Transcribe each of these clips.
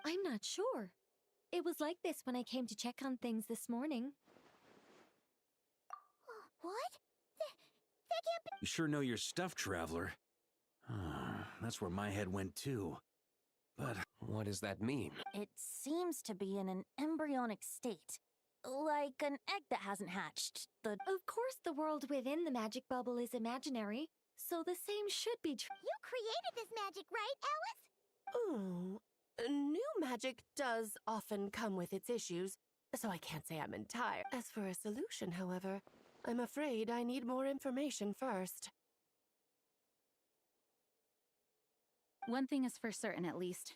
I'm not sure. It was like this when I came to check on things this morning. What? That can't be. You sure know your stuff, traveler. That's where my head went too. But what does that mean? It seems to be in an embryonic state. Like an egg that hasn't hatched. Of course, the world within the magic bubble is imaginary, so the same should be true. You created this magic, right, Alice? Oh, new magic does often come with its issues, so I can't say I'm entire. As for a solution, however, I'm afraid I need more information first. One thing is for certain, at least.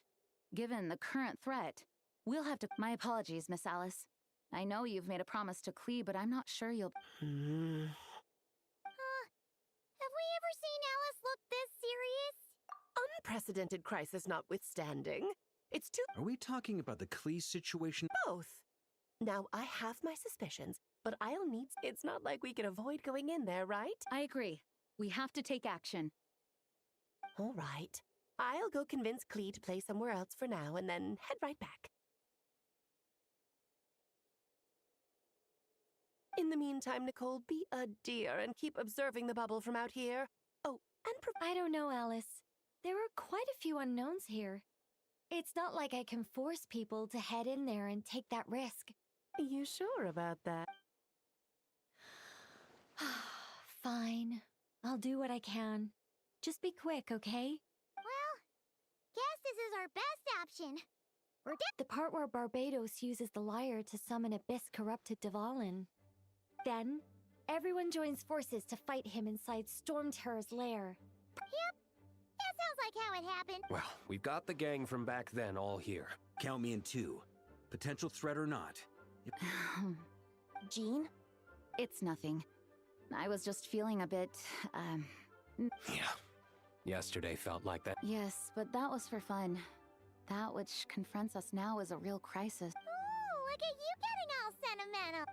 Given the current threat, we'll have to— My apologies, Miss Alice. I know you've made a promise to Klee, but I'm not sure you'll— Have we ever seen Alice look this serious? Unprecedented crisis notwithstanding. It's too— are we talking about the Klee situation? both. Now, I have my suspicions, but I'll need— it's not like we can avoid going in there, right? I agree. We have to take action. All right. I'll go convince Klee to play somewhere else for now and then head right back. In the meantime, Nicole, be a dear and keep observing the bubble from out here. Oh, and I don't know, Alice. There are quite a few unknowns here. It's not like I can force people to head in there and take that risk. You sure about that? Fine. I'll do what I can. Just be quick, okay? Well, guess this is our best option. We're The part where Barbados uses the lyre to summon abyss-corrupted Dvalin. Then, everyone joins forces to fight him inside Storm Terror's lair. Yep, that sounds like how it happened. Well, we've got the gang from back then all here. Count me in too. Potential threat or not. Jean? It's nothing. I was just feeling a bit— Yeah. Yesterday felt like that. Yes, but that was for fun. That which confronts us now is a real crisis. Ooh, look at you getting all sentimental.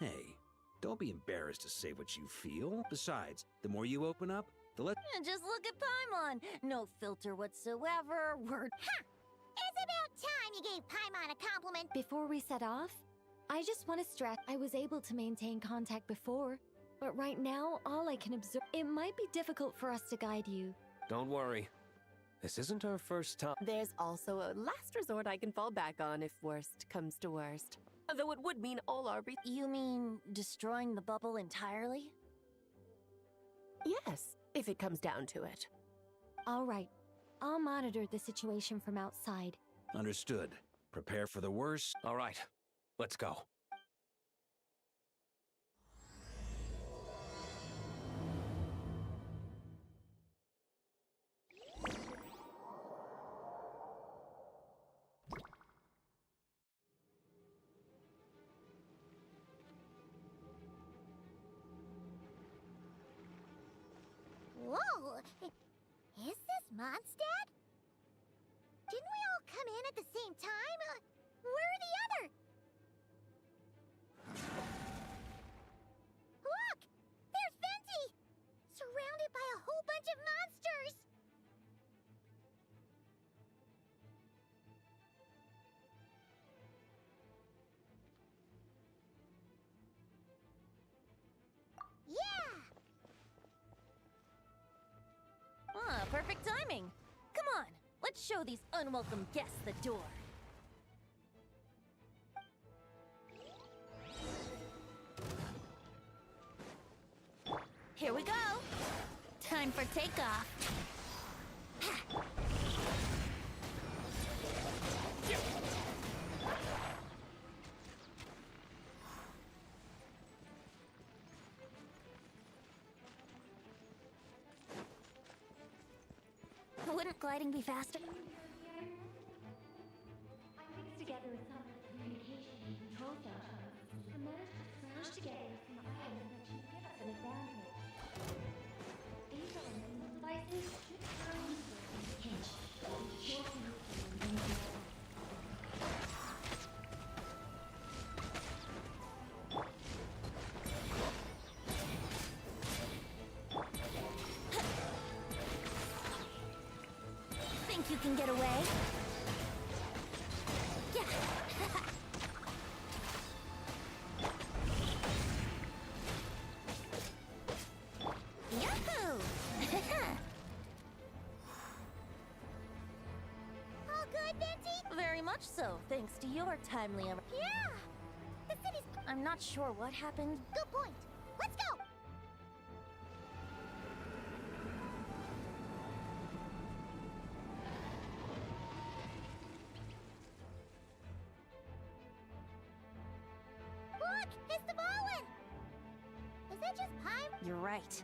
Hey, don't be embarrassed to say what you feel. Besides, the more you open up, the less— Just look at Paimon. No filter whatsoever. Word. Ha! It's about time you gave Paimon a compliment. Before we set off, I just want to stress I was able to maintain contact before, but right now, all I can observe— it might be difficult for us to guide you. Don't worry. This isn't our first time. There's also a last resort I can fall back on if worst comes to worst. Though it would mean all our— You mean destroying the bubble entirely? Yes, if it comes down to it. All right. I'll monitor the situation from outside. understood. Prepare for the worst. All right, let's go. Whoa! Is this Mondstadt? Didn't we all come in at the same time? Where are the other? Look! There's Venti! Surrounded by a whole bunch of monsters! Yeah! Ah, perfect timing. Come on, let's show these unwelcome guests the door. Here we go. Time for takeoff. Ha! Wouldn't gliding be faster? I mixed together with some of the communication and control functions and managed to smash together some items that should give us an advantage. These are mobile devices should turn useful in a pinch, which is more useful than anything else. Think you can get away? alive, Venti? Very much so, thanks to your timely Yeah! The city's... I'm not sure what happened. Good point. Let's go! Look! It's the Fallen! Is that just Paim? You're right.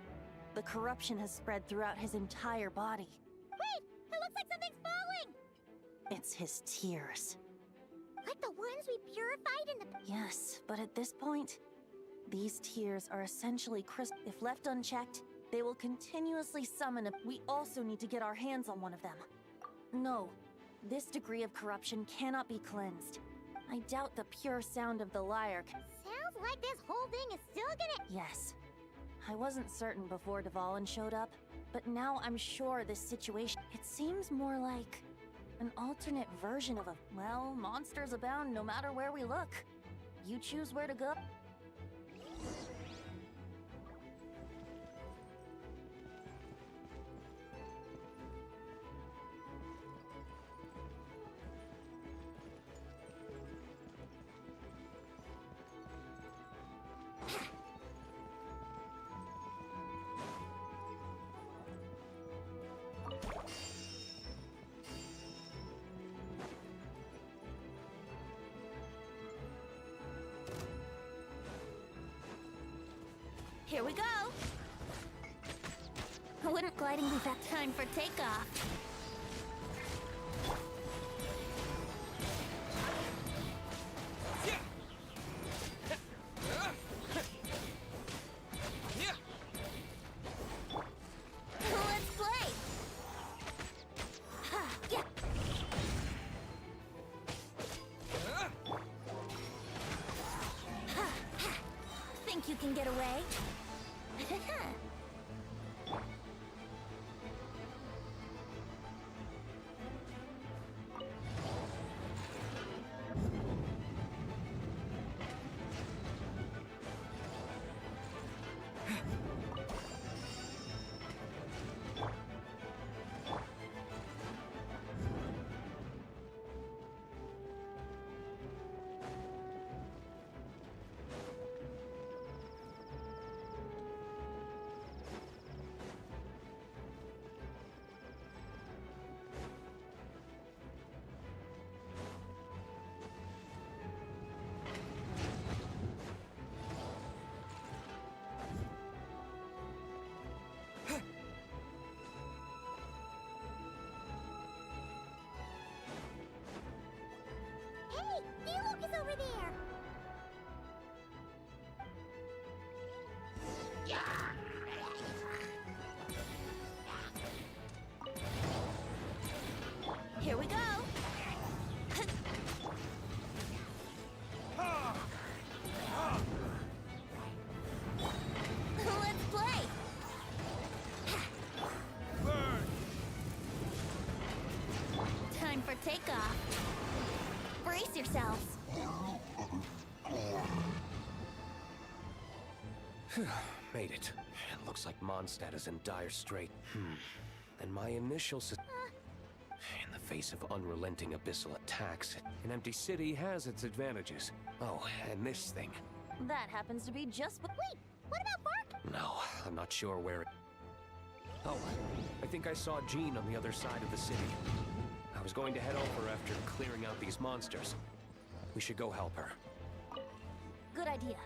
The corruption has spread throughout his entire body. Wait! It looks like something's falling! It's his tears. Like the ones we purified in the... Yes, but at this point, these tears are essentially crystal. If left unchecked, they will continuously summon a... We also need to get our hands on one of them. No, this degree of corruption cannot be cleansed. I doubt the pure sound of the lyre can... Sounds like this whole thing is still gonna... Yes. I wasn't certain before Dvalin showed up, but now I'm sure this situation... It seems more like an alternate version of a... Well, monsters abound no matter where we look. You choose where to go. Here we go! Wouldn't gliding be that time for takeoff? Let's play! Yeah. Think you can get away? Hey, Diluc is over there! Here we go! Let's play! Time for takeoff. Brace yourselves. Made it. It looks like Mondstadt is in dire strait. And my initial in the face of unrelenting abyssal attacks, an empty city has its advantages. Oh, and this thing. That happens to be just what... Wait, what about Bark? No, I'm not sure where it... Oh, I think I saw Jean on the other side of the city. I was going to head over after clearing out these monsters. We should go help her. Good idea.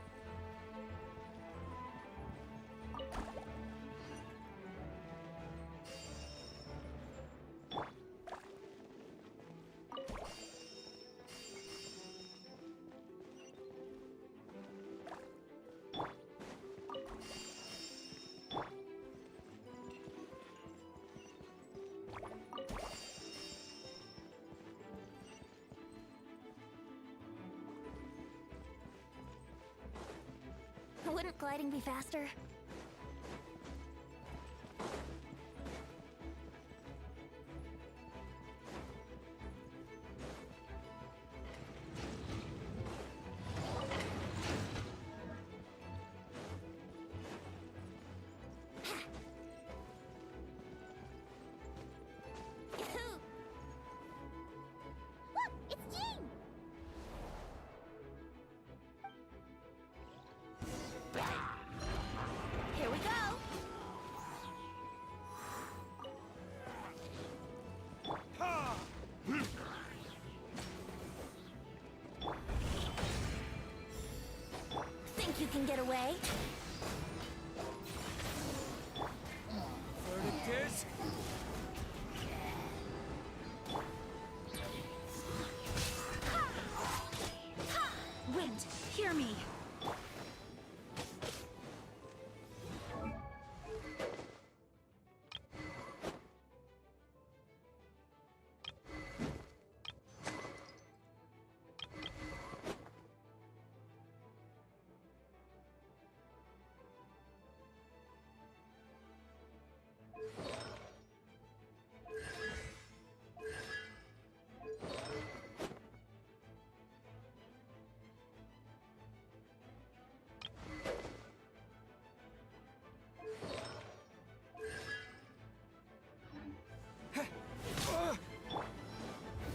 Wouldn't gliding be faster? Think you can get away? Verdict is... Wind, hear me.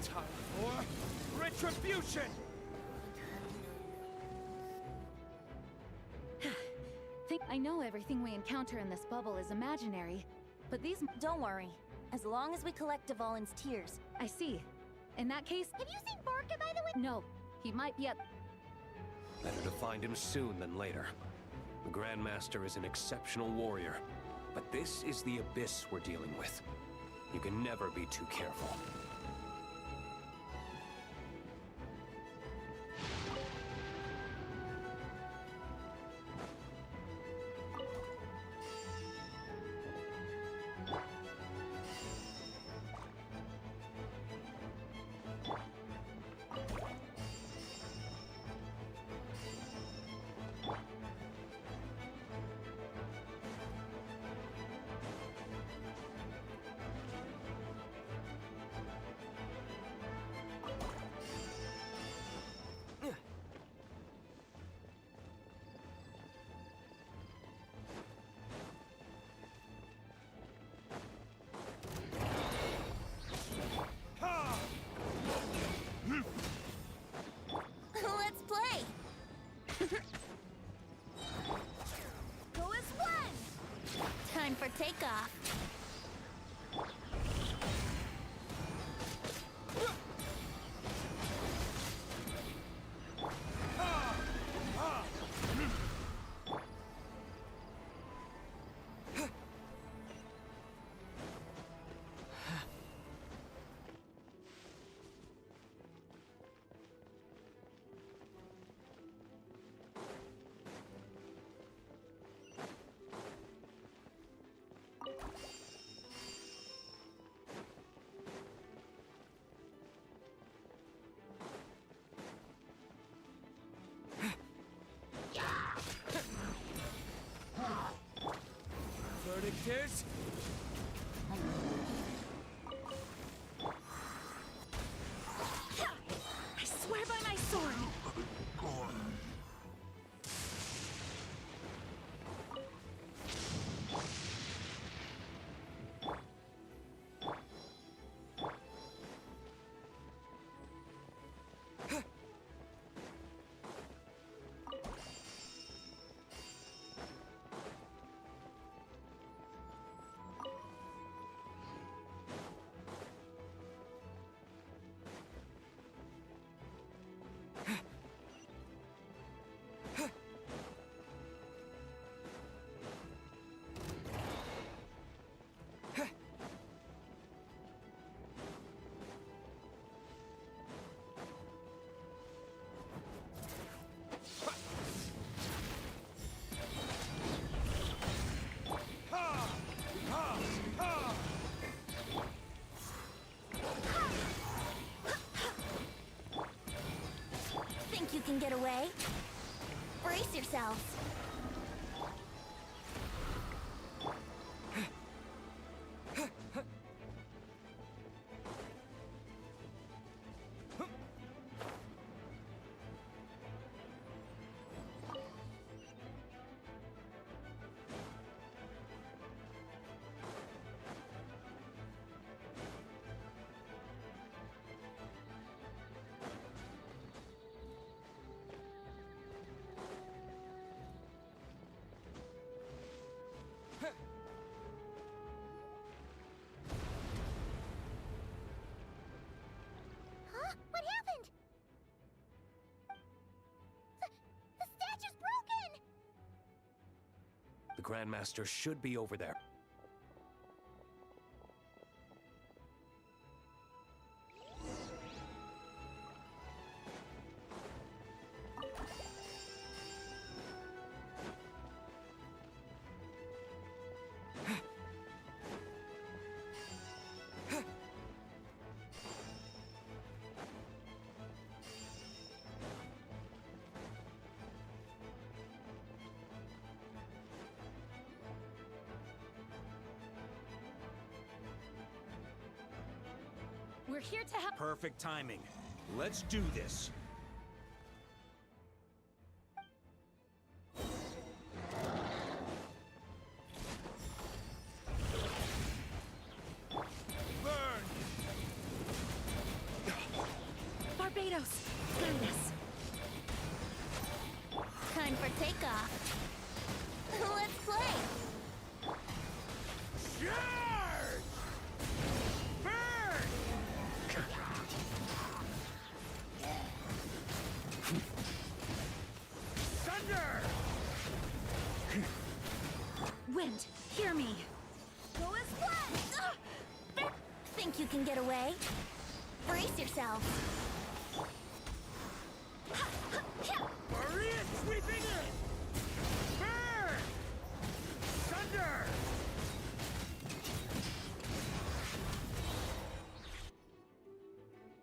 Time for retribution! I know everything we encounter in this bubble is imaginary, but these... Don't worry. As long as we collect Dvalin's tears. I see. In that case... Have you seen Barca, by the way? No. He might be at... Better to find him soon than later. The Grandmaster is an exceptional warrior, but this is the abyss we're dealing with. You can never be too careful. Let's play! Go as one! Time for takeoff. Verdict is... I swear by my sword! Think you can get away? Brace yourselves. Grandmaster should be over there. We're here to help. Perfect timing. Let's do this. Burn! Barbados, goodness. Time for takeoff. Let's play. Charge! Burn! Thunder! Wind, hear me. Go as one. Think you can get away? Brace yourself. Maria sweeping in! Burn! Thunder!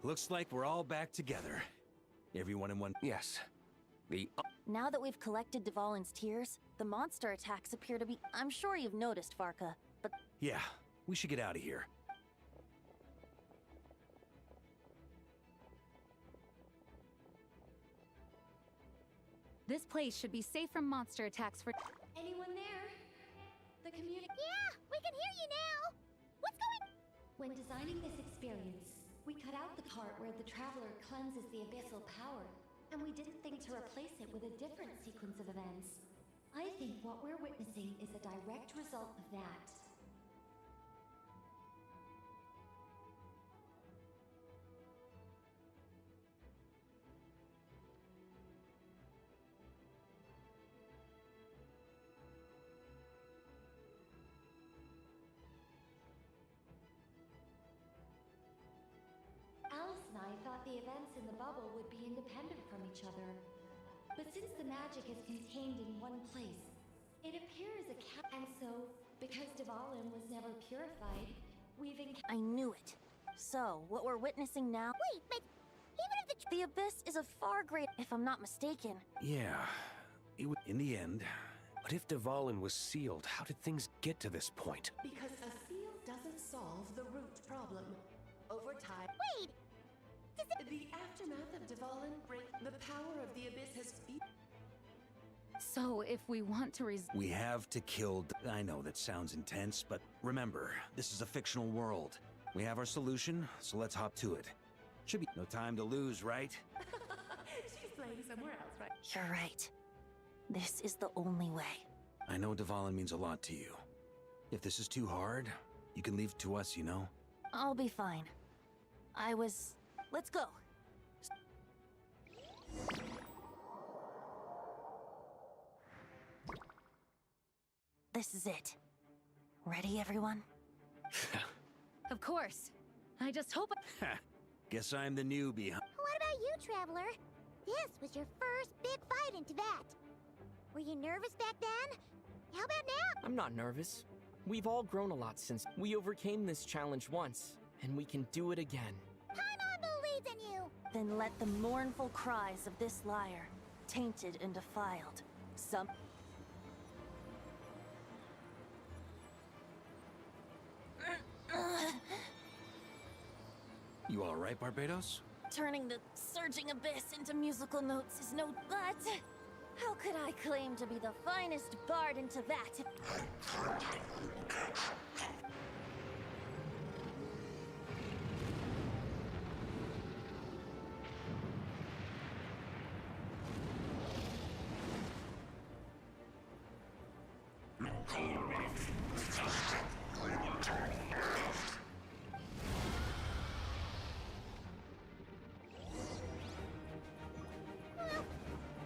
Looks like we're all back together. Everyone in one. Yes. The Now that we've collected Dvalin's tears, the monster attacks appear to be. I'm sure you've noticed, Varka, but Yeah, we should get out of here. This place should be safe from monster attacks for. Anyone there? The community. Yeah, we can hear you now. What's going? When designing this experience, we cut out the part where the traveler cleanses the abyssal power, and we didn't think to replace it with a different sequence of events. I think what we're witnessing is a direct result of that. Alice and I thought the events in the bubble would be independent from each other. But since the magic is contained in one place, it appears and so, because Dvalin was never purified, we've I knew it. So, what we're witnessing now. Wait, but even if The abyss is a far greater. If I'm not mistaken. Yeah, in the end. But if Dvalin was sealed, how did things get to this point? Because a seal doesn't solve the root problem. Over time, wait, the aftermath of Dvalin break, the power of the abyss has. So if we want to We have to kill. I know that sounds intense, but remember, this is a fictional world. We have our solution, so let's hop to it. Should be no time to lose, right? She's playing somewhere else, right? You're right. This is the only way. I know Dvalin means a lot to you. If this is too hard, you can leave it to us, you know? I'll be fine. Let's go. This is it. Ready, everyone? Of course. I just hope. Guess I'm the newbie, huh? what about you, Traveler? This was your first big fight in Tibet. Were you nervous back then? How about now? I'm not nervous. We've all grown a lot since we overcame this challenge once, and we can do it again. Paimon believes in you. Then let the mournful cries of this lyre, tainted and defiled, You all right, Barbados? Turning the surging abyss into musical notes is no. But how could I claim to be the finest bard in Tibet?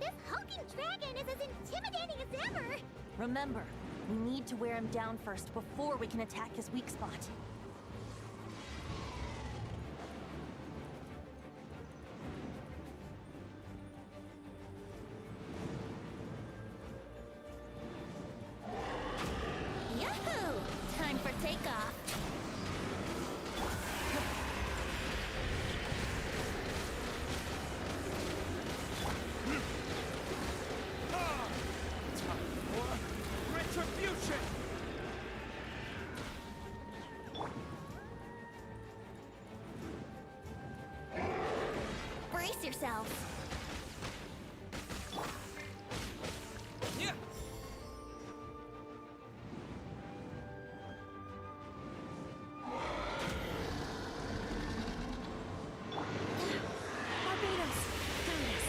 This hulking dragon is as intimidating as ever. Remember, We need to wear him down first before we can attack his weak spot. Yahoo! Time for takeoff. Retribution! Brace yourselves. Yeah. Barbados, do this.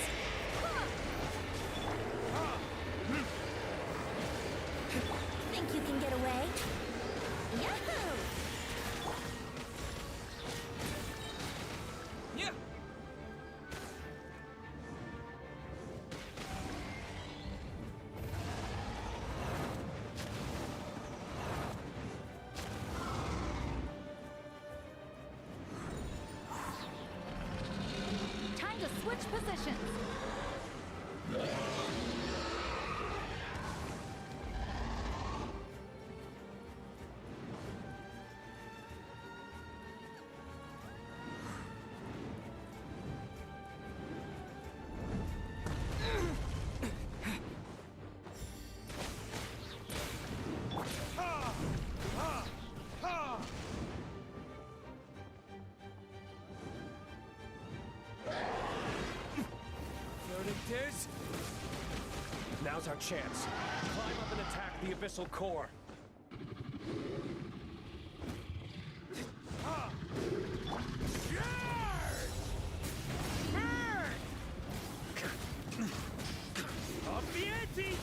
Think you can get away? Yahoo! Yeah. Time to switch positions. Verdict is... Now's our chance. Climb up and attack the Abyssal Core. Up the ante!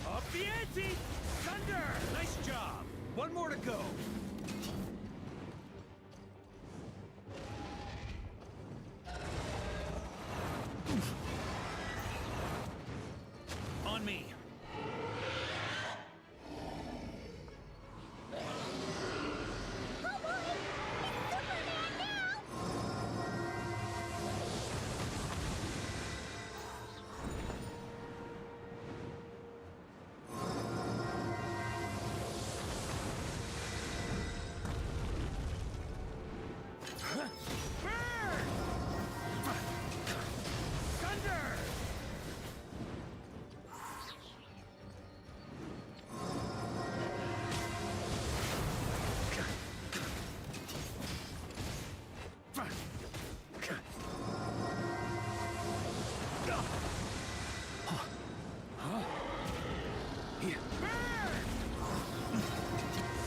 Up the ante! Thunder! Nice job! One more to go. On me. Oh boy! It's Superman now!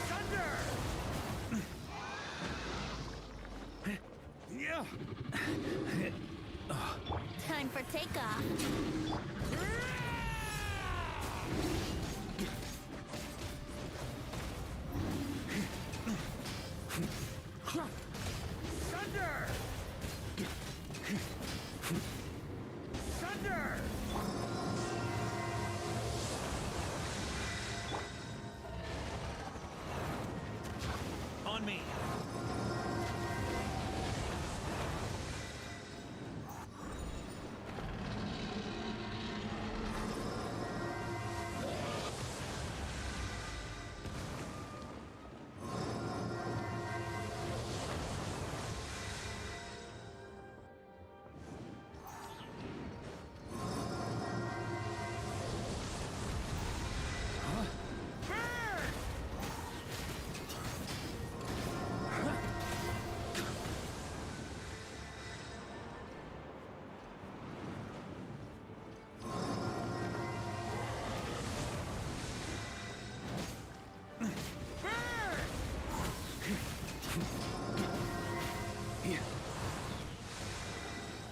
Thunder! Yeah. Time for takeoff. Thunder! Thunder! On me.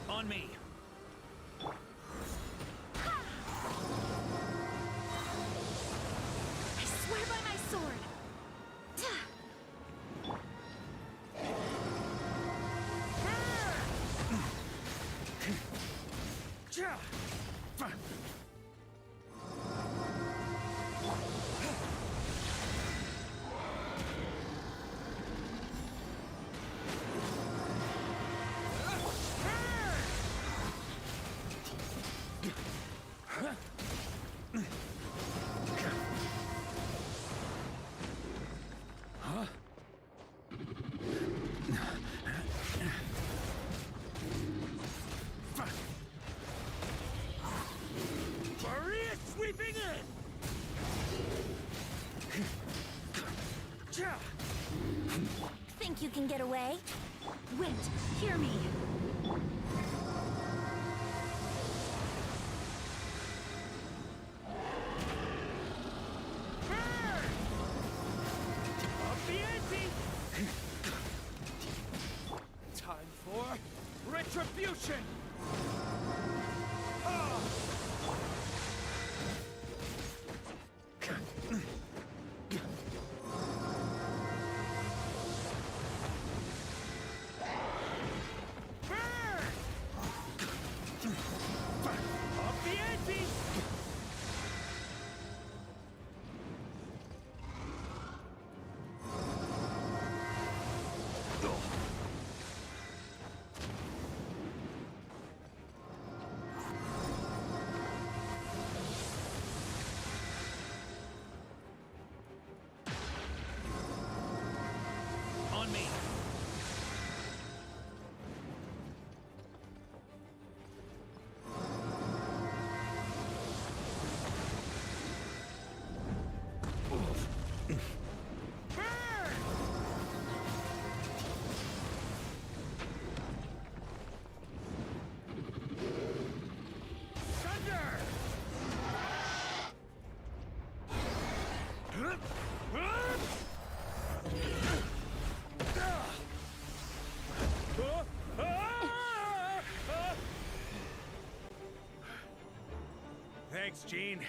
On me. I swear by my sword. Wait, hear me. Time for retribution! On me! Thanks, Gene.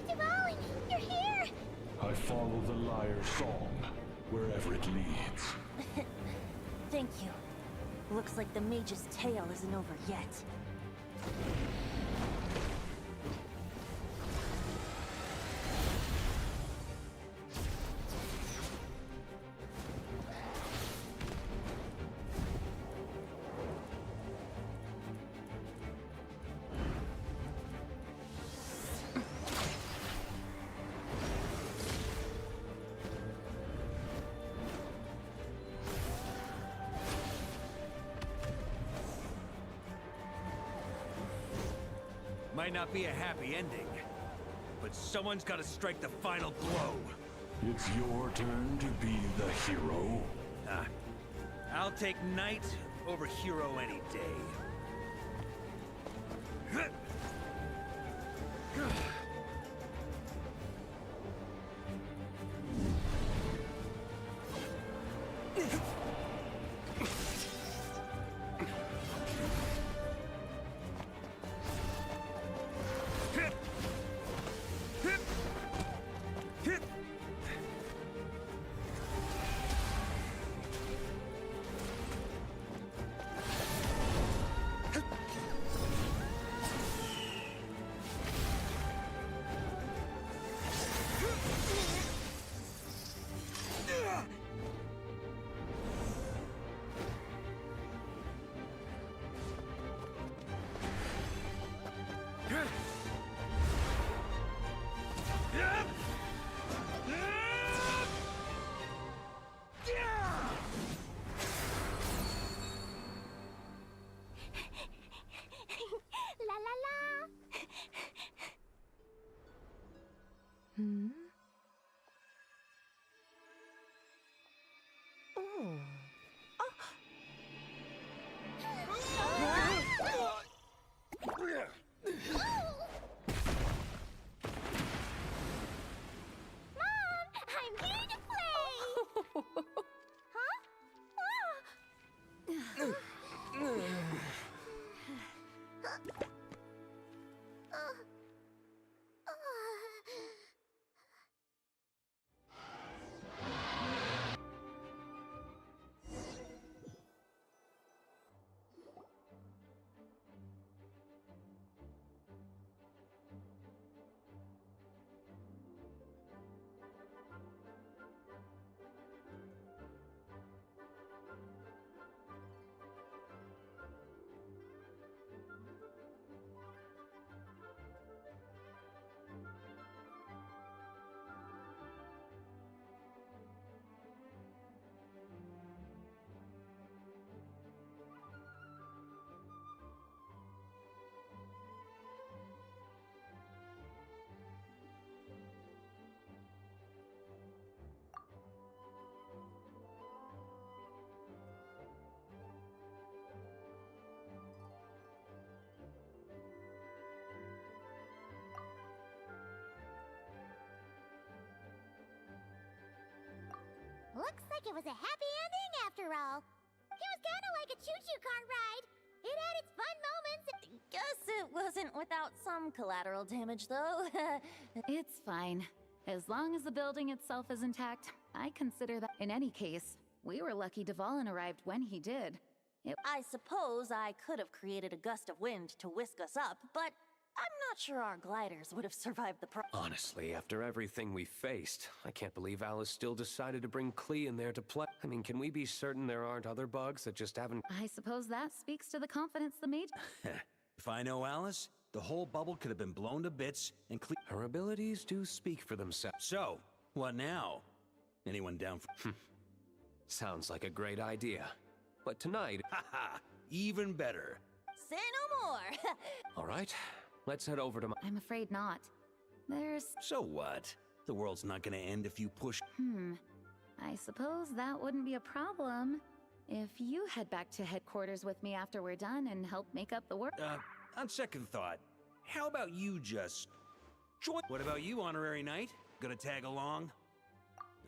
Devouring, you're here! I follow the lyre's song, wherever it leads. Thank you. Looks like the mage's tale isn't over yet. Might not be a happy ending, but someone's got to strike the final blow. It's your turn to be the hero. I'll take knight over hero any day. it was a happy ending after all. It was kind of like a choo-choo car ride. It had its fun moments. Guess it wasn't without some collateral damage, though. It's fine. As long as the building itself is intact, I consider that. In any case, we were lucky Dvalin arrived when he did. I suppose I could have created a gust of wind to whisk us up, but I'm not sure our gliders would have survived the Honestly, after everything we faced, I can't believe Alice still decided to bring Klee in there to play. I mean, can we be certain there aren't other bugs that just haven't... I suppose that speaks to the confidence the mage. If I know Alice, the whole bubble could have been blown to bits and Her abilities do speak for themselves. So, what now? Anyone down for... Sounds like a great idea. But tonight... Haha! Even better. Say no more! All right, let's head over to my... I'm afraid not. There's... So what? The world's not gonna end if you push... I suppose that wouldn't be a problem if you head back to headquarters with me after we're done and help make up the work. On second thought, how about you just... join... What about you, Honorary Knight? Gonna tag along?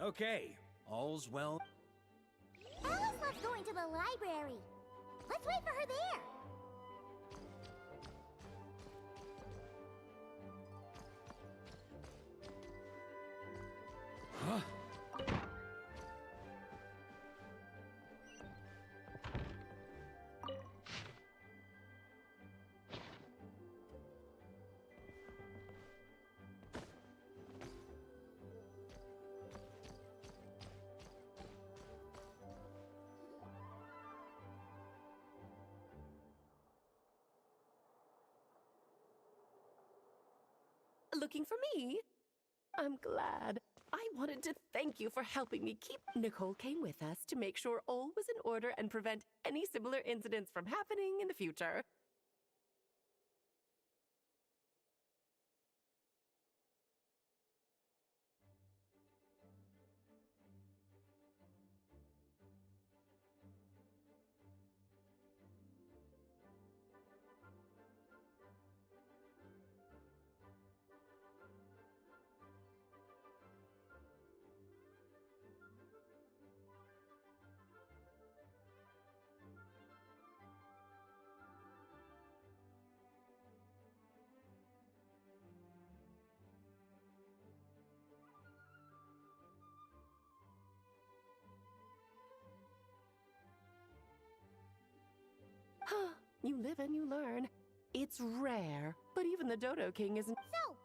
Okay, all's well... Alice loves going to the library. Let's wait for her there. Huh? Looking for me? I'm glad. I wanted to thank you for helping me keep... Nicole came with us to make sure all was in order and prevent any similar incidents from happening in the future. You live and you learn. It's rare, but even the Dodo King isn't... So,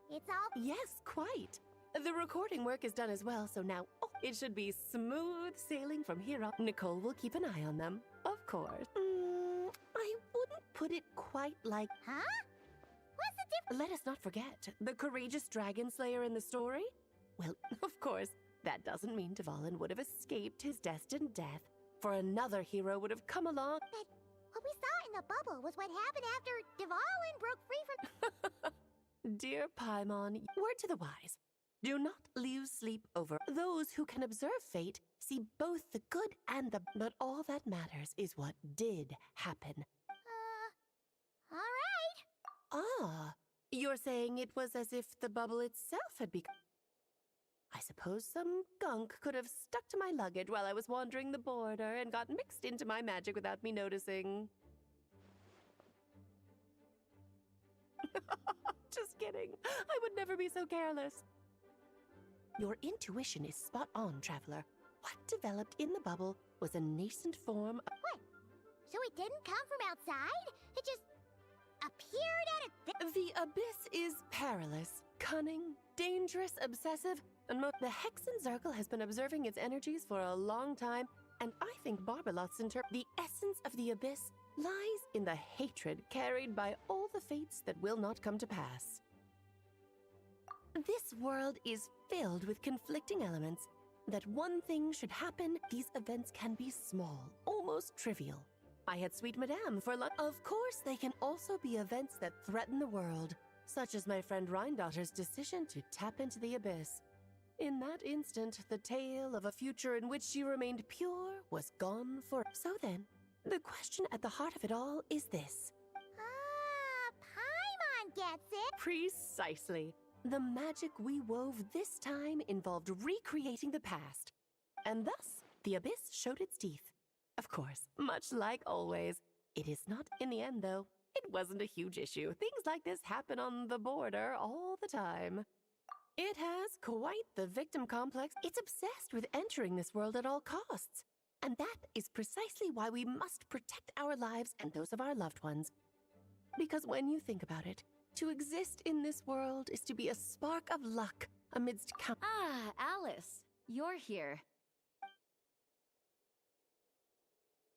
it's all... Yes, quite. The recording work is done as well, so now it should be smooth sailing from here on. Nicole will keep an eye on them, of course. I wouldn't put it quite like... Huh? What's the difference? Let us not forget, the courageous dragon slayer in the story? Well, of course, that doesn't mean Dvalin would have escaped his destined death, for another hero would have come along... But what we saw in the bubble was what happened after Dvalin broke free from... Dear Paimon, word to the wise. Do not lose sleep over. Those who can observe fate see both the good and the... But all that matters is what did happen. All right. Ah, you're saying it was as if the bubble itself had become... I suppose some gunk could have stuck to my luggage while I was wandering the border and got mixed into my magic without me noticing. Just kidding. I would never be so careless. Your intuition is spot on, Traveler. What developed in the bubble was a nascent form of... What? So it didn't come from outside? It just appeared at a... The abyss is perilous, cunning, dangerous, obsessive, and the Hexen Circle has been observing its energies for a long time, and I think Barbelot's the essence of the abyss lies in the hatred carried by all the fates that will not come to pass. This world is filled with conflicting elements. That one thing should happen, these events can be small, almost trivial. I had Sweet Madame for lunch. Of course, they can also be events that threaten the world, such as my friend Rhindaughter's decision to tap into the abyss. In that instant, the tale of a future in which she remained pure was gone for... So then, the question at the heart of it all is this. Paimon gets it. Precisely. The magic we wove this time involved recreating the past, and thus The abyss showed its teeth. Of course, much like always. It is not in the end, though. It wasn't a huge issue. Things like this happen on the border all the time. It has quite the victim complex. It's obsessed with entering this world at all costs. And that is precisely why we must protect our lives and those of our loved ones. Because when you think about it, to exist in this world is to be a spark of luck amidst Ah, Alice, you're here.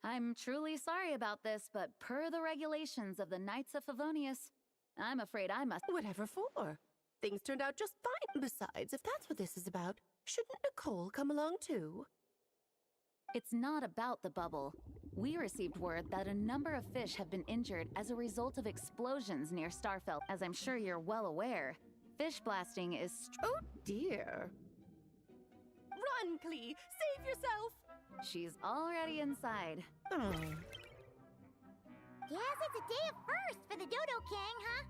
I'm truly sorry about this, but per the regulations of the Knights of Favonius, I'm afraid I must— Whatever for? Things turned out just fine. Besides, if that's what this is about, shouldn't Nicole come along too? It's not about the bubble. We received word that a number of fish have been injured as a result of explosions near Starfelt. As I'm sure you're well aware, fish blasting is— Oh dear. Run, Clee! Save yourself! She's already inside. Guess it's a day of first for the Dodo King, huh?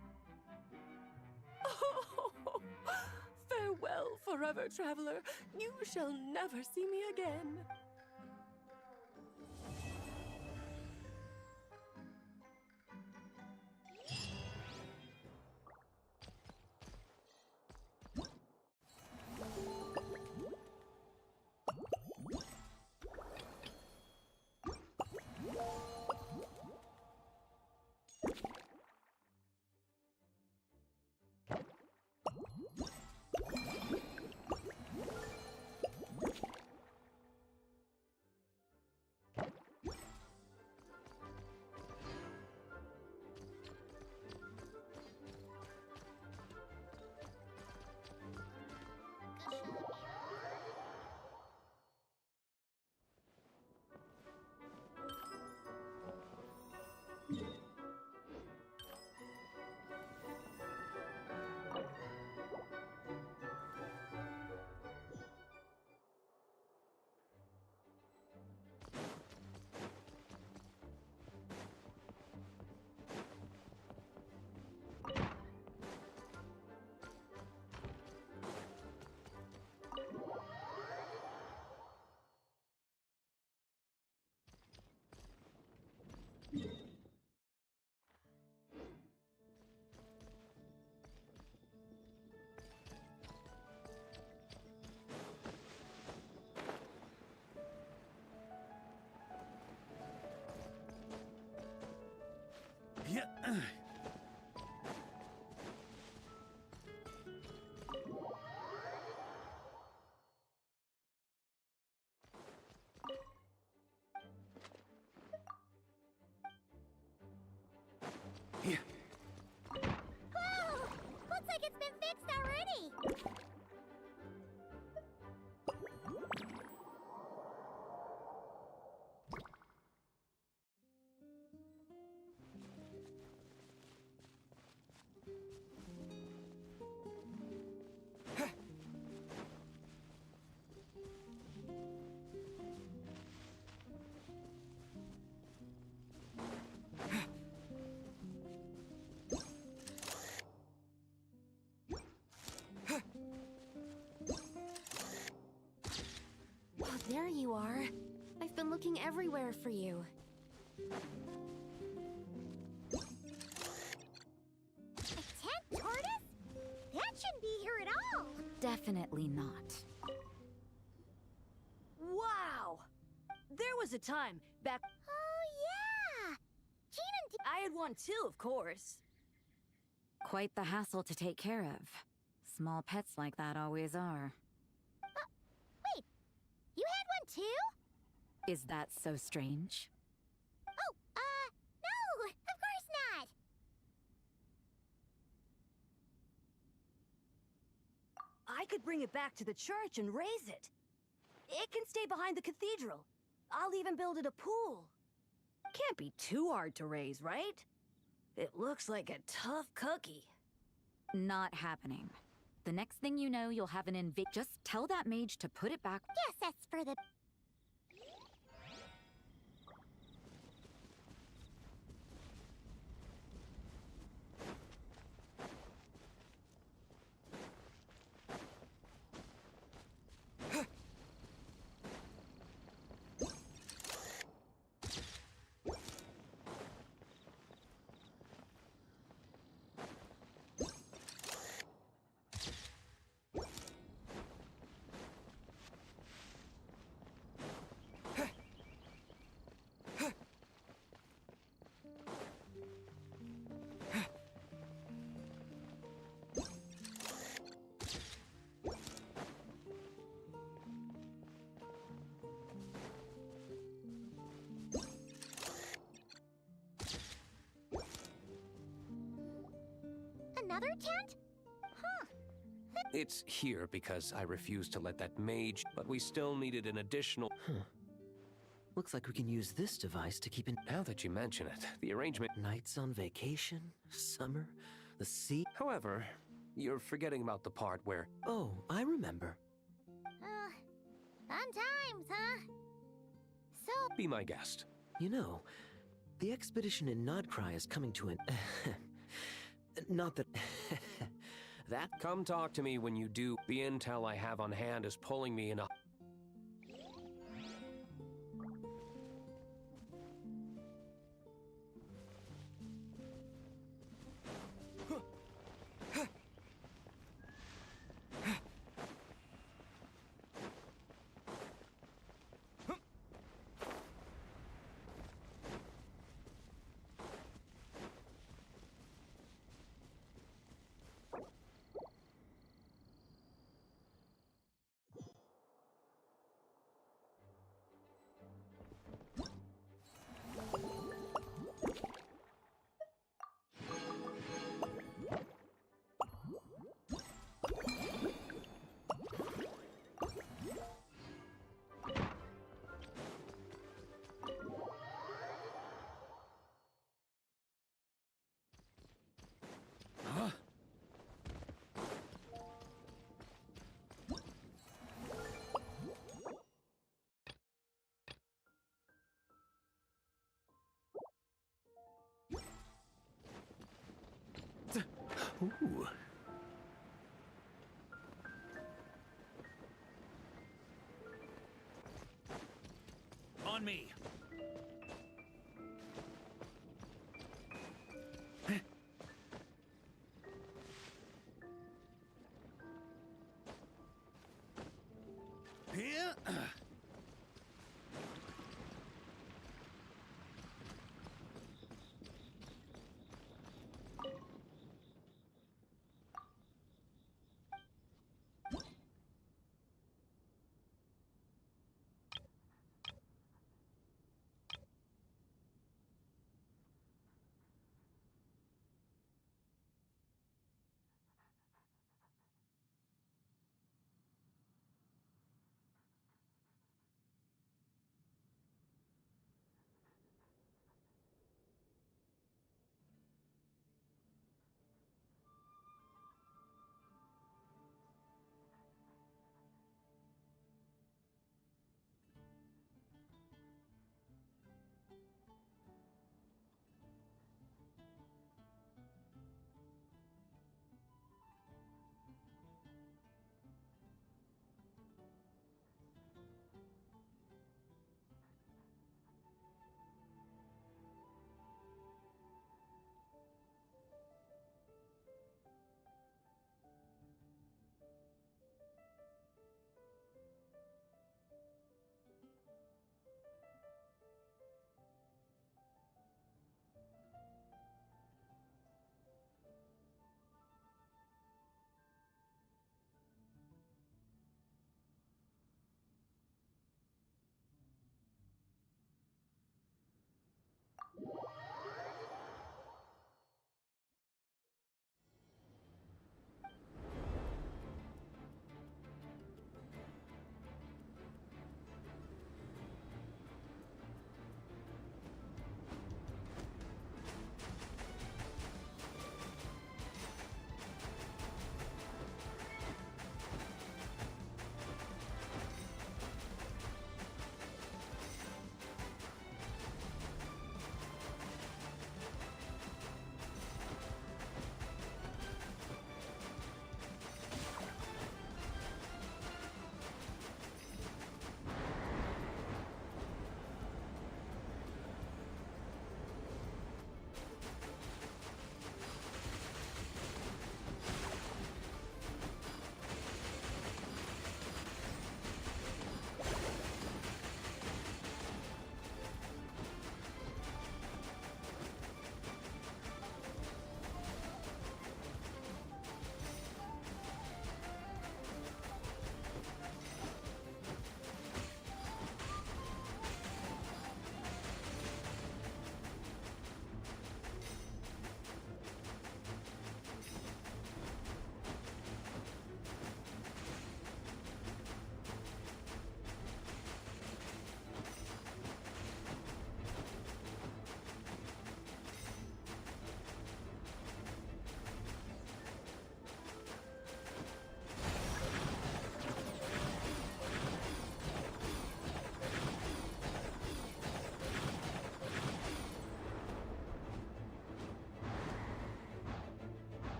Oh, farewell, forever traveler. You shall never see me again. Yeah. Yeah. Whoa! Looks like it's been fixed already! There you are. I've been looking everywhere for you. A tent tortoise? That shouldn't be here at all! Definitely not. Wow! There was a time back— Oh, yeah! Gene I had one too, of course. Quite the hassle to take care of. Small pets like that always are. Wait, you had one too? Is that so strange? Oh, no! Of course not! I could bring it back to the church and raise it. It can stay behind the cathedral. I'll even build it a pool. Can't be too hard to raise, right? It looks like a tough cookie. Not happening. The next thing you know, you'll have an just tell that mage to put it back. Guess that's for the... another tent? Huh. It's here because I refused to let that mage, but we still needed an additional. Looks like we can use this device to keep in. Now that you mention it, the arrangement. Nights on vacation, summer, the sea. However, you're forgetting about the part where. Oh, I remember. Fun times, huh? So. Be my guest. You know, the expedition in Nodcry is coming to an. Not that. That. Come talk to me when you do. The intel I have on hand is pulling me in a. Ooh. On me. Here.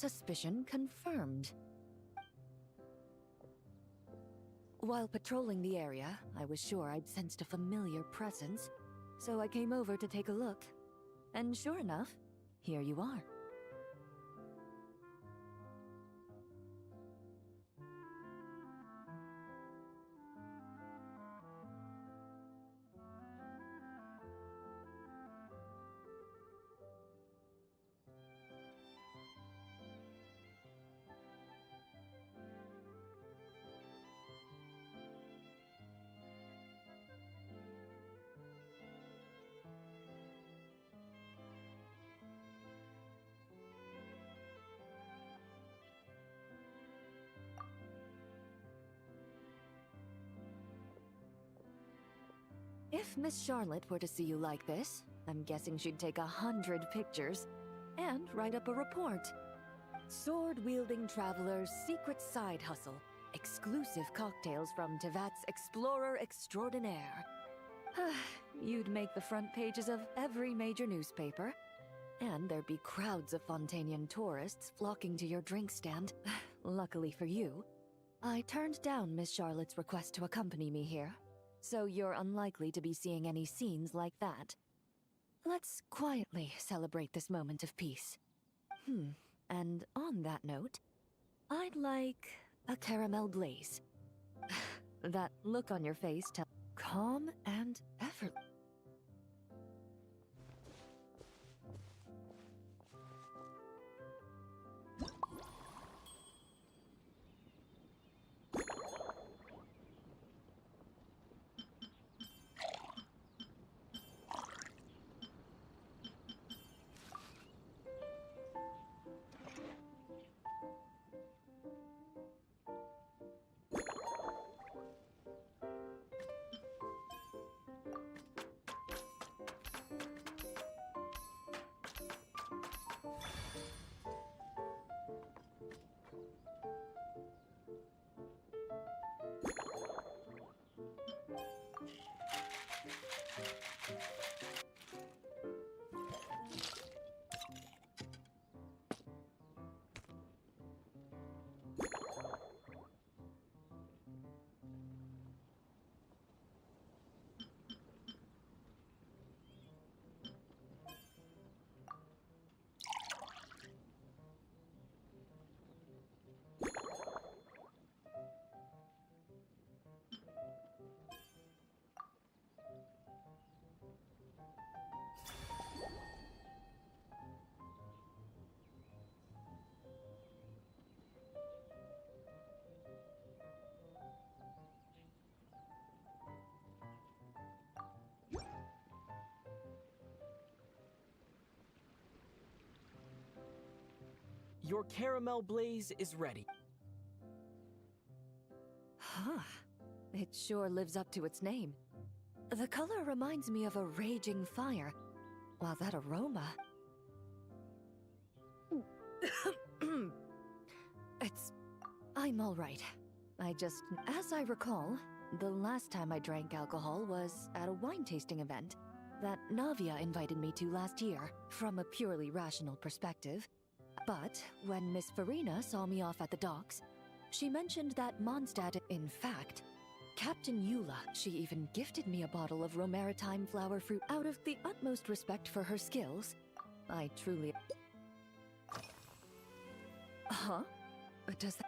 Suspicion confirmed. While patrolling the area, I was sure I'd sensed a familiar presence, so I came over to take a look. And sure enough, here you are. If Miss Charlotte were to see you like this, I'm guessing she'd take 100 pictures and write up a report. Sword-wielding traveler's secret side hustle. Exclusive cocktails from Tevat's Explorer Extraordinaire. You'd make the front pages of every major newspaper. And there'd be crowds of Fontanian tourists flocking to your drink stand. Luckily for you, I turned down Miss Charlotte's request to accompany me here. So you're unlikely to be seeing any scenes like that. Let's quietly celebrate this moment of peace. And on that note, I'd like a caramel blaze. That look on your face tells calm and effortless. Your caramel blaze is ready. It sure lives up to its name. The color reminds me of a raging fire, while that aroma... I'm all right. As I recall, the last time I drank alcohol was at a wine tasting event that Navia invited me to last year, from a purely rational perspective. But when Miss Farina saw me off at the docks, she mentioned that Mondstadt, in fact, Captain Eula, she even gifted me a bottle of Romaritime flower fruit out of the utmost respect for her skills. I truly...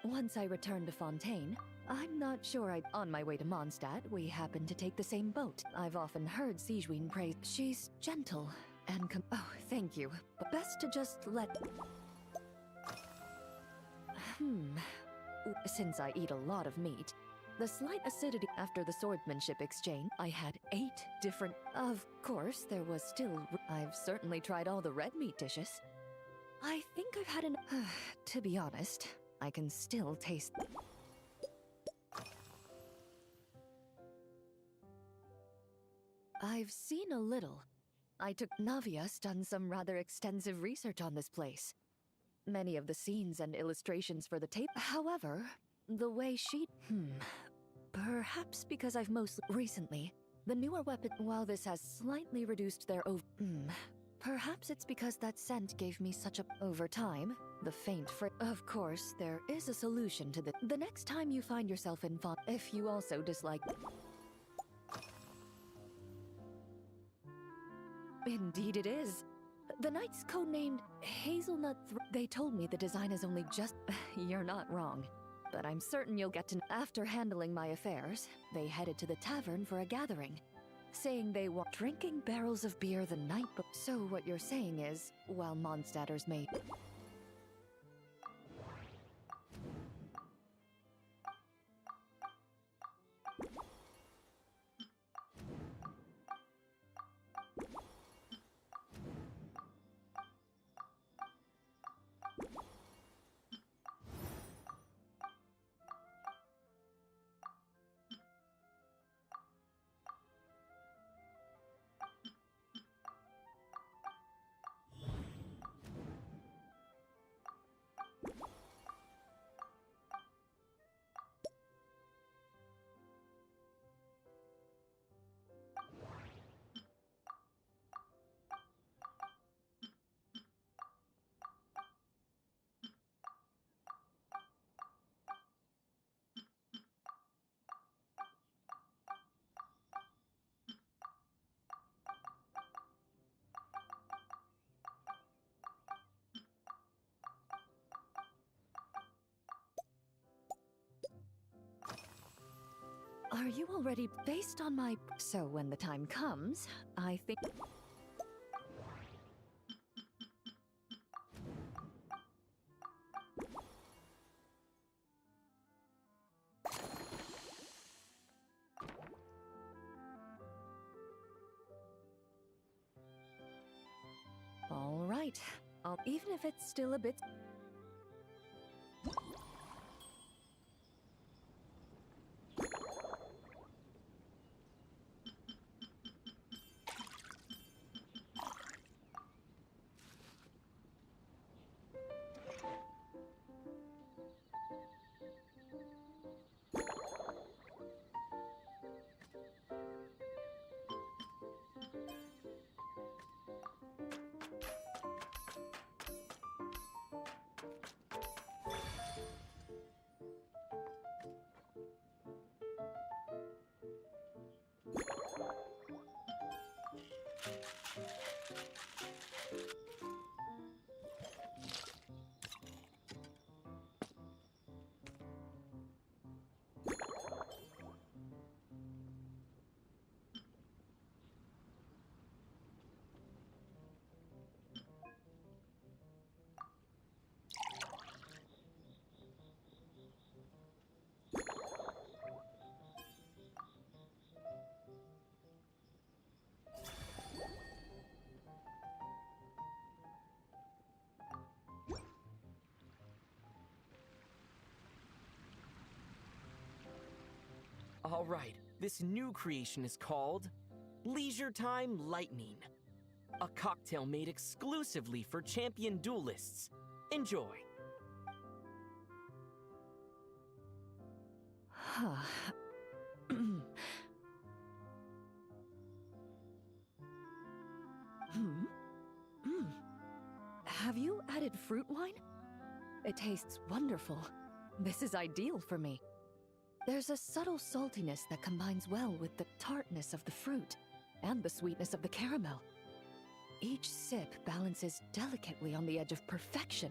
Once I returned to Fontaine, I'm not sure on my way to Mondstadt, we happened to take the same boat. I've often heard Sigewinne praise... She's gentle and oh, thank you. But best to just let... Since I eat a lot of meat, the slight acidity after the swordsmanship exchange, I had 8 different... Of course, there was still... I've certainly tried all the red meat dishes. I think I've had to be honest, I can still taste... I've seen a little. Navia's done some rather extensive research on this place. Many of the scenes and illustrations for the tape. However, the way she... Perhaps because I've recently, the newer weapon... While this has slightly reduced their Perhaps it's because that scent gave me such a... Over time, the faint Of course, there is a solution to this. The next time you find yourself in fun, if you also dislike... Indeed it is. The knight's codenamed Hazelnut They told me the design is only just... You're not wrong. But I'm certain you'll get to... After handling my affairs, they headed to the tavern for a gathering, saying they were drinking barrels of beer the night before. So what you're saying is, while Mondstadters may... Are you already based on my... So when the time comes, I think... All right. Even if it's still a bit... All right, this new creation is called Leisure Time Lightning, a cocktail made exclusively for champion duelists. Enjoy. Have you added fruit wine? It tastes wonderful. This is ideal for me. There's a subtle saltiness that combines well with the tartness of the fruit and the sweetness of the caramel. Each sip balances delicately on the edge of perfection.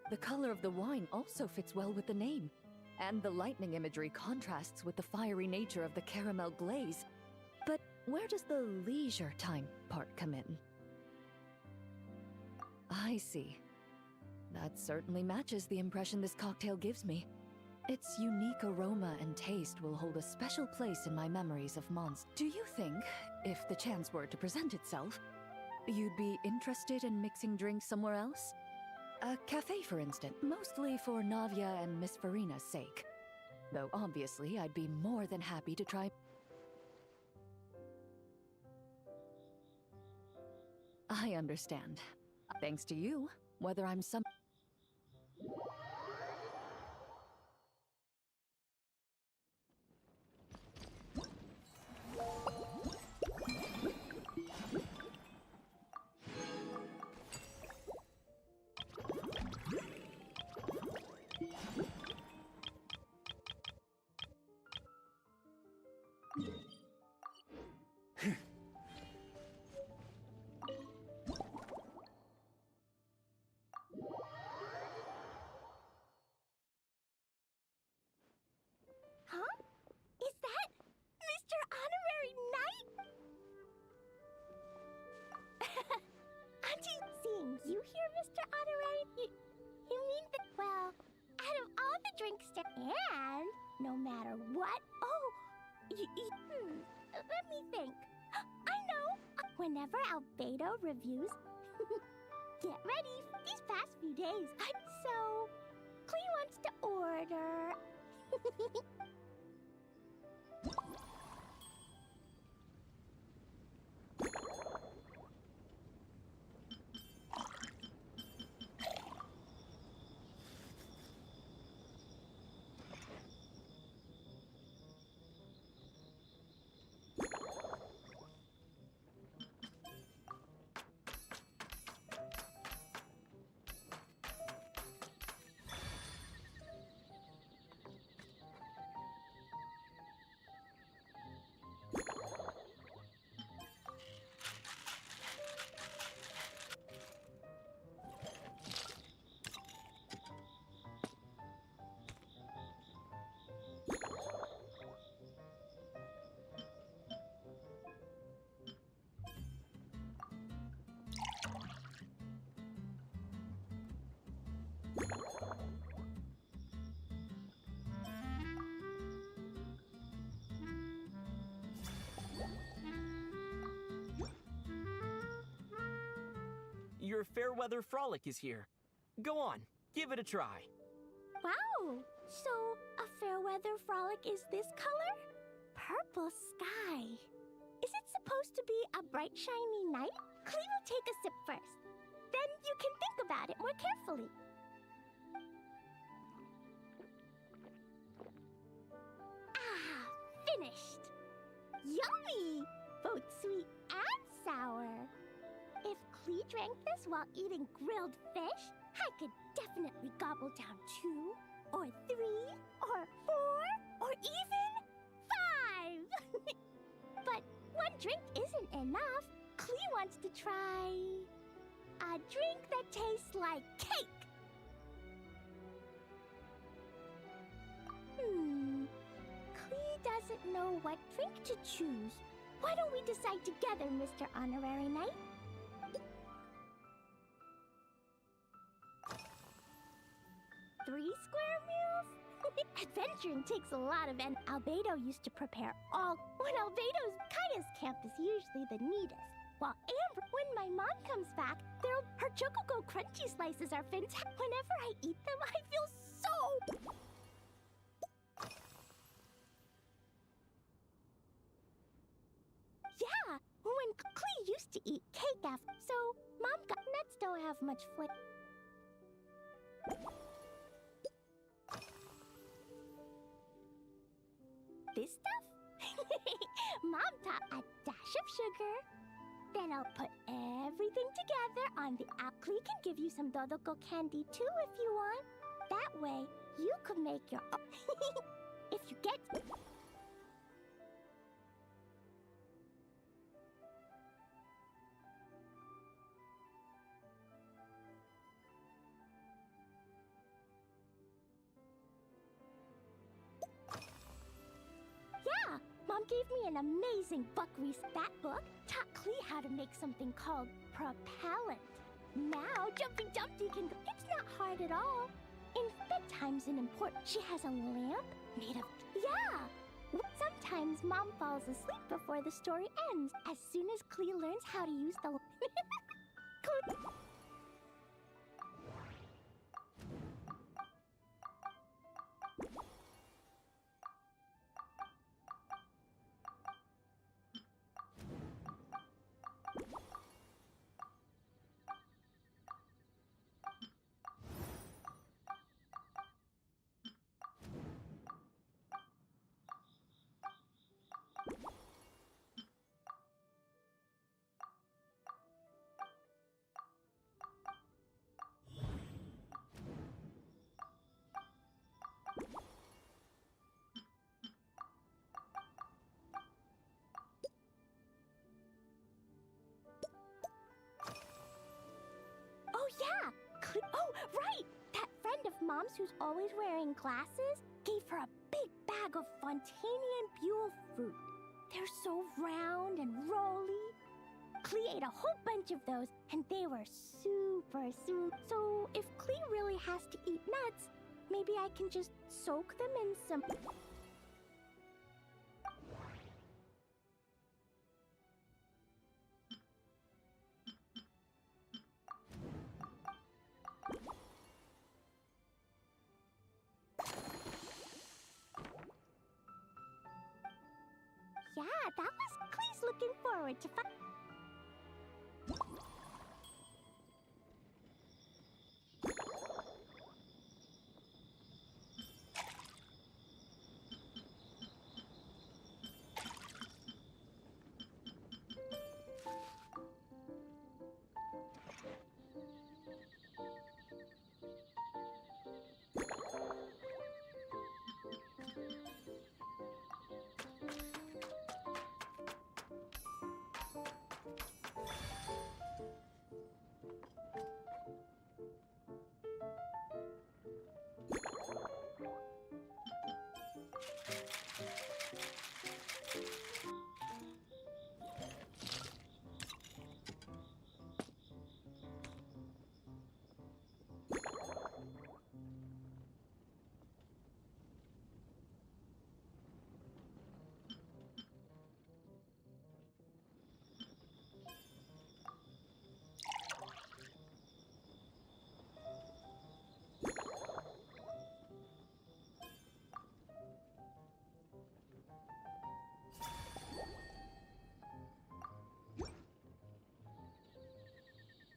The color of the wine also fits well with the name, and the lightning imagery contrasts with the fiery nature of the caramel glaze. But where does the leisure time part come in? I see. That certainly matches the impression this cocktail gives me. Its unique aroma and taste will hold a special place in my memories of Mons. Do you think, if the chance were to present itself, you'd be interested in mixing drinks somewhere else? A cafe, for instance, mostly for Navia and Miss Farina's sake. Though obviously I'd be more than happy to try. I understand. Thanks to you, whether I'm some... whenever Albedo reviews. Get ready. These past few days, so Clee wants to order. Your Fairweather Frolic is here. Go on, give it a try. Wow! So, a Fairweather Frolic is this color? Purple sky. Is it supposed to be a bright, shiny night? Clee will take a sip first. Then you can think about it more carefully. Ah, finished! Yummy! Both sweet and sour. If Clee drank this while eating grilled fish, I could definitely gobble down 2, or 3, or 4, or even 5! But one drink isn't enough. Clee wants to try a drink that tastes like cake. Clee doesn't know what drink to choose. Why don't we decide together, Mr. Honorary Knight? Three square meals? Adventuring takes a lot of Albedo used to prepare all. When Albedo's Kaya's camp is usually the neatest. While Amber, when my mom comes back, her Chococo crunchy slices are fantastic. Whenever I eat them, I feel so... Yeah, when Clee used to eat cake after, so Mom got nuts don't have much flavor. This stuff? Mom taught a dash of sugar. Then I'll put everything together on the app. Clee can give you some Dodoko candy too if you want. That way, you could make your own. If you get... Yeah, Mom gave me an amazing book. That book taught Clee how to make something called propellant. Now, Jumpy Dumpty can go. It's not hard at all. In bedtime's an important. She has a lamp made of. Yeah! Sometimes Mom falls asleep before the story ends. As soon as Clee learns how to use the. Oh, yeah! Oh, right! That friend of Mom's who's always wearing glasses gave her a big bag of Fontanian Buell fruit. They're so round and rolly. Clee ate a whole bunch of those, and they were super. So if Clee really has to eat nuts, maybe I can just soak them in some... yeah, that was Clee's looking forward to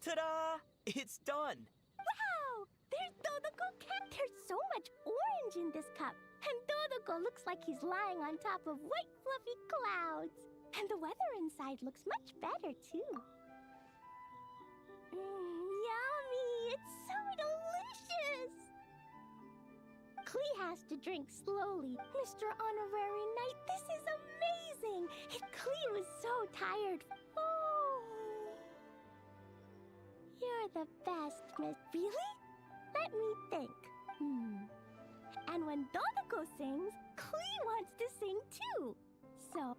Ta-da! It's done! Wow! There's Dodoko Cat! There's so much orange in this cup. And Dodoko looks like he's lying on top of white fluffy clouds. And the weather inside looks much better, too. Yummy! It's so delicious! Klee has to drink slowly. Mr. Honorary Knight, this is amazing! Klee was so tired. Oh! You're the best, Miss. Really? Let me think. And when Dodoko sings, Klee wants to sing too. So,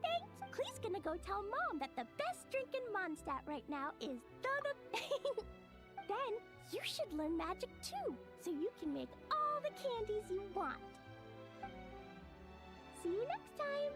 thanks. Klee's gonna go tell Mom that the best drink in Mondstadt right now is Dodoko. Then, you should learn magic too, so you can make all the candies you want. See you next time.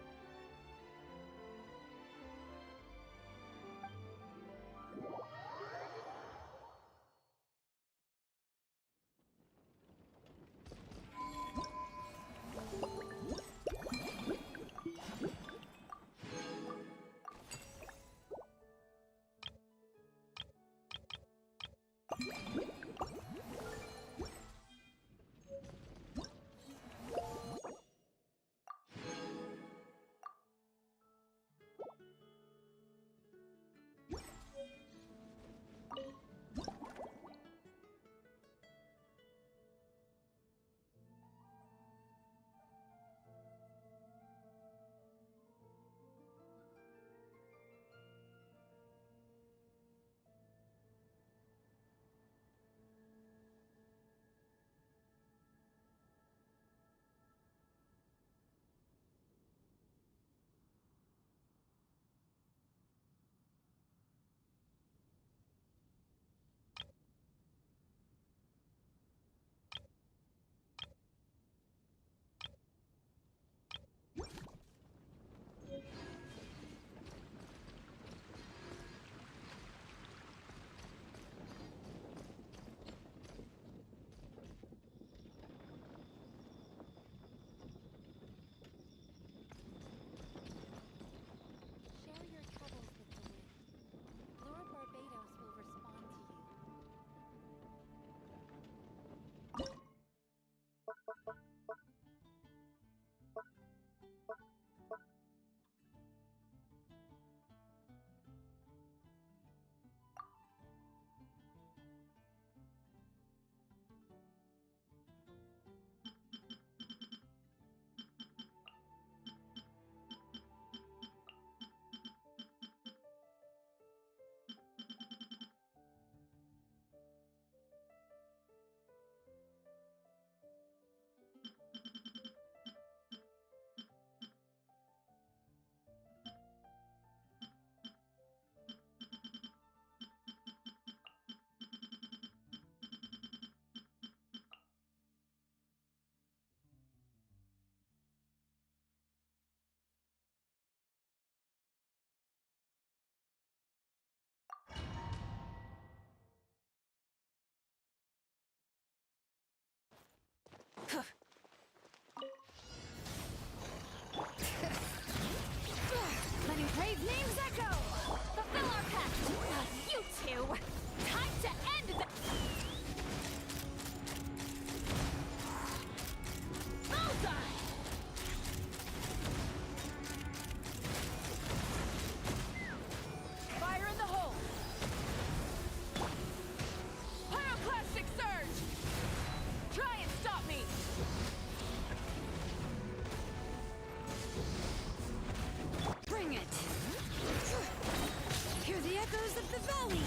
waters of the valley!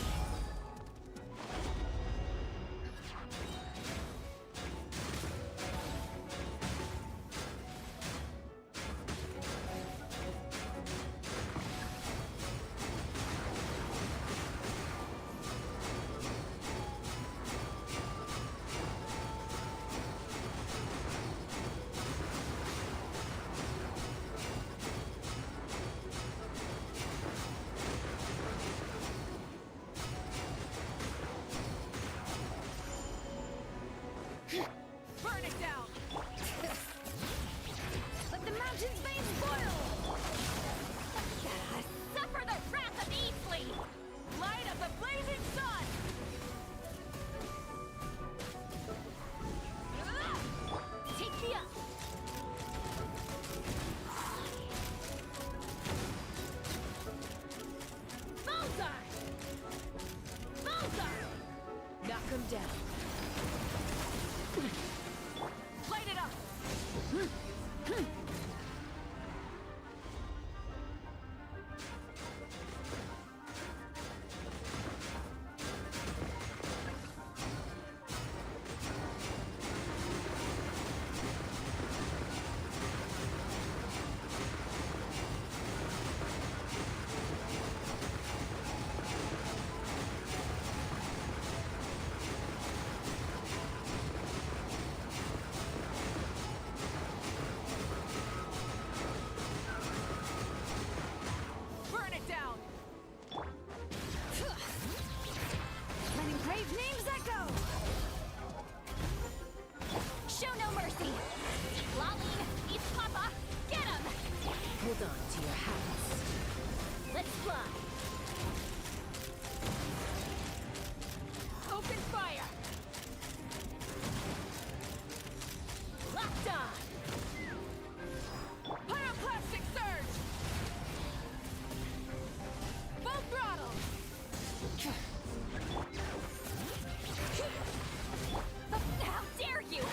Burn it down! Let the mountain's veins boil! Suffer the wrath of Eastleigh! Light of the blazing sun! Take me up! Bullseye! Bullseye! Knock him down. Light it up! Burn it down! Letting brave names echo! Show no mercy! Laline, East Papa, get him! Hold on to your hats. Let's fly! Open fire! Locked on! Pyroclastic surge! Full throttle! How dare you!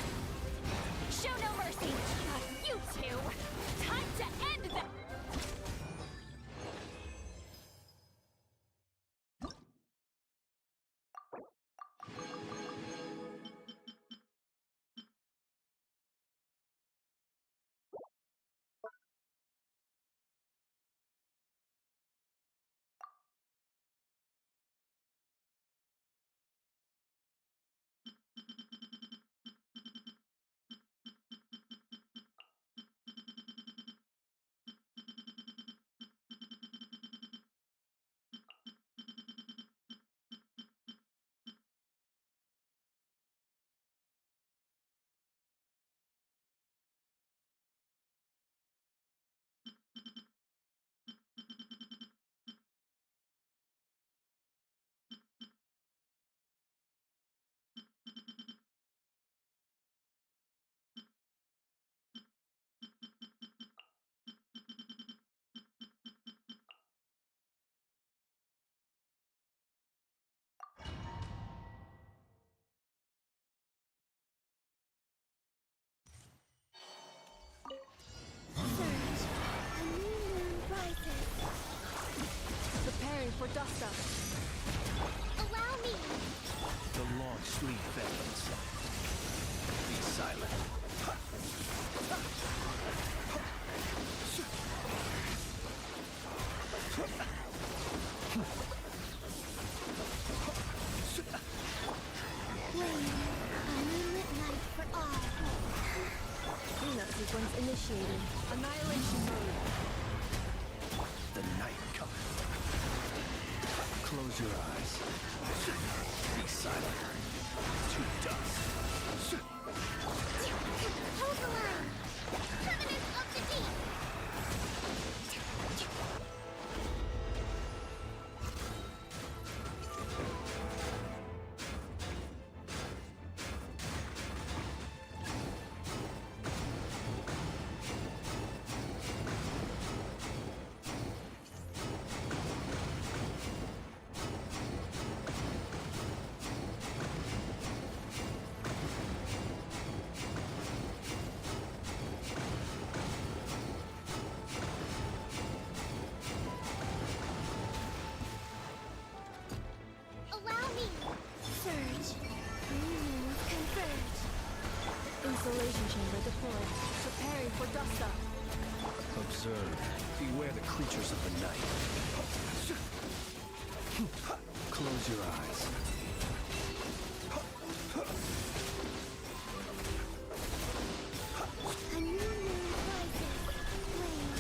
Show no mercy! You two! Time to end the... Preparing for dust up. Allow me! The long sleep bends. Be silent. For all. Cleanup sequence initiated. Annihilation mode. The night cometh. Close your eyes. Be silent. To dust. Hold the line! Covenant of the Deep! Surge. Green converge. Insulation chamber deployed. Preparing for dust up. Observe. Beware the creatures of the night. Close your eyes. A new moon rises. Flame.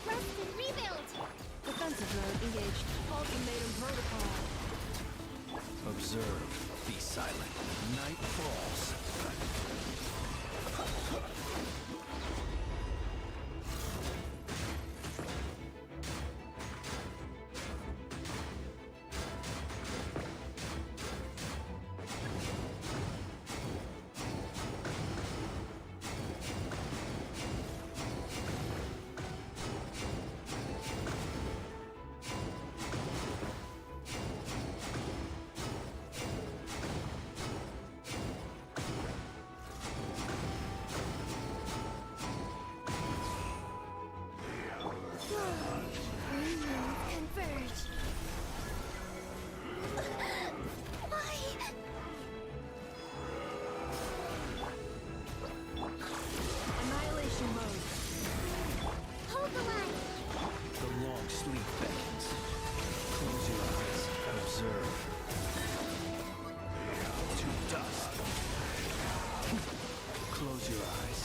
Rest and rebuild. Defensive mode engaged. Ultimatum protocol. Observe. Be silent. Night falls. Green moons converge. Why? Annihilation mode. Hold the line. The long sleep beckons. Close your eyes. Observe. To dust. Close your eyes.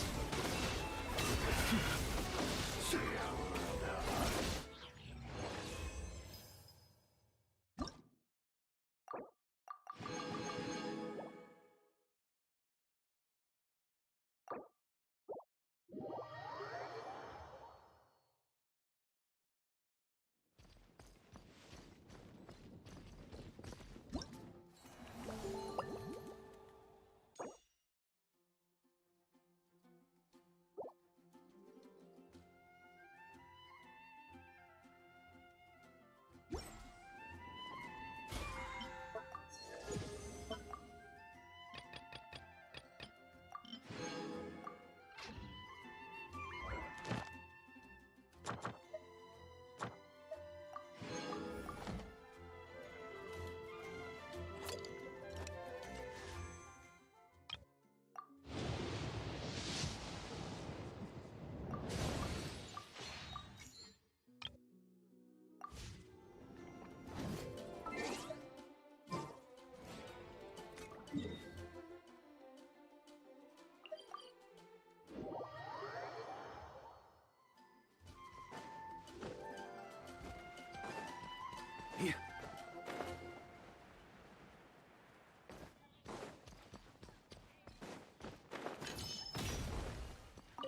Here.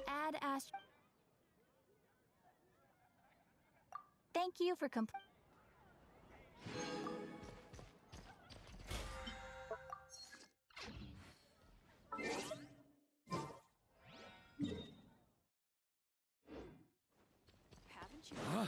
Add ast. Thank you for Haven't you? Huh?